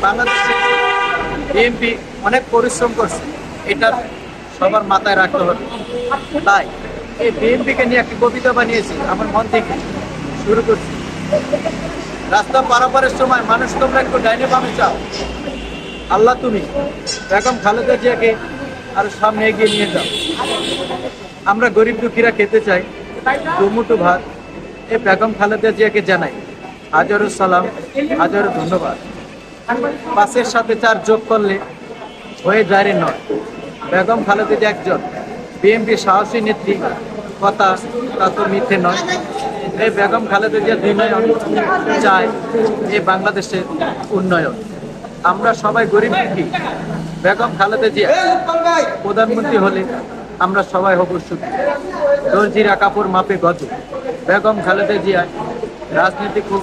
বাংলাদেশে বিএনপি অনেক পরিশ্রম করছে, এটা সবার মাথায় রাখতে হবে। তাই এই বিএনপিকে নিয়ে একটি কবিতা বানিয়েছি, আমার মন থেকে শুরু করছি। রাস্তা পারাপারের সময় মানুষ তোমরা একটু ডাইনে বামে চাও, আল্লাহ তুমি বেগম খালেদা জিয়াকে আরো সামনে এগিয়ে নিয়ে যাও। আমরা গরিব দুঃখীরা খেতে চাই দুমুঠো ভাত, এই বেগম খালেদা জিয়াকে জানাই হাজারো সালাম, হাজারো ধন্যবাদ। 5-এর সাথে 4 যোগ করলে হয়ে যায় নয়। বেগম খালেদা জিয়া একজন বিএনপি সাহসী নেত্রী, কথা তা তো মিথ্যে নয়। এই বেগম খালেদা জিয়া উন্নয়ন চায়, এই বাংলাদেশের উন্নয়ন। আমরা সবাই গরিব দুঃখী, বেগম খালেদা জিয়া প্রধানমন্ত্রী হলে আমরা সবাই হব সুখী। দর্জিরা কাপড় মাপে গজ, বেগম খালেদা জিয়া রাজনীতি খুব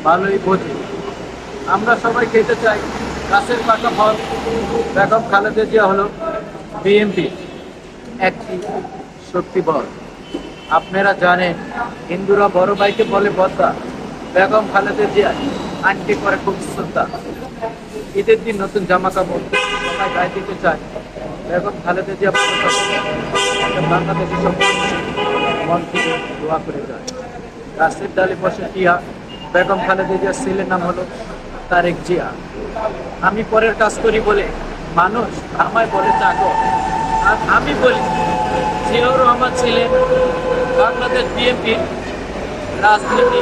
ভালোই বোঝে। আমরা সবাই খেতে চাই গাছের পাকা ফল, বেগম খালেদা জিয়া হলো বিএনপি একটি শক্তি বল। আপনারা জানেন হিন্দুরা বড় ভাইকে বলে বদ্দা, বেগম খালেদা জিয়া আন্টি করে খুব শ্রদ্ধা। ঈদের দিন নতুন জামা কাপড় সবাই গায়ে দিতে চায়, বেগম খালেদা জিয়া বাংলাদেশের সব মন থেকে দোয়া করে যায়। গাছের ডালে বসে টিয়া, বেগম খালেদা জিয়ার ছেলের নাম হলো তারেক জিয়া। আমি পরের কাজ করি বলে মানুষ আমায় বলে চাকর, আর আমি বলি জিয়াউর রহমান ছিলেন বাংলাদেশ বিএনপির রাজনীতি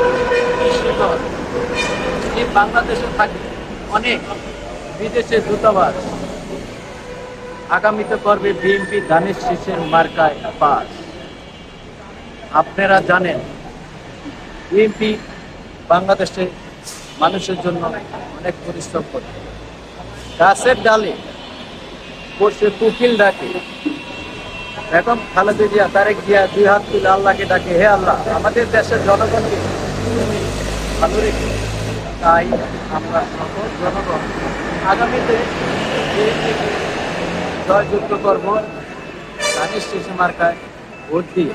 কৃষিকর। এই বাংলাদেশে থাকে অনেক বিদেশের দূতাবাস, আগামীতে করবে বিএনপি ধানের শীষের মার্কায় পাস। আপনারা জানেন বিএনপি বাংলাদেশে মানুষের জন্য অনেক পরিশ্রম করে। গাছের ডালে বসে কুকিল ডাকে, বেগম খালেদা জিয়া তারেক জিয়া 2 হাত তুলে আল্লাহকে ডাকে, হে আল্লাহ আমাদের দেশের জনগণকে তুমি ভালো রেখে। তাই আমরা সকল জনগণ আগামীতে জয়যুক্ত করবো ধানের শীষের মার্কায় ভোট দিয়ে।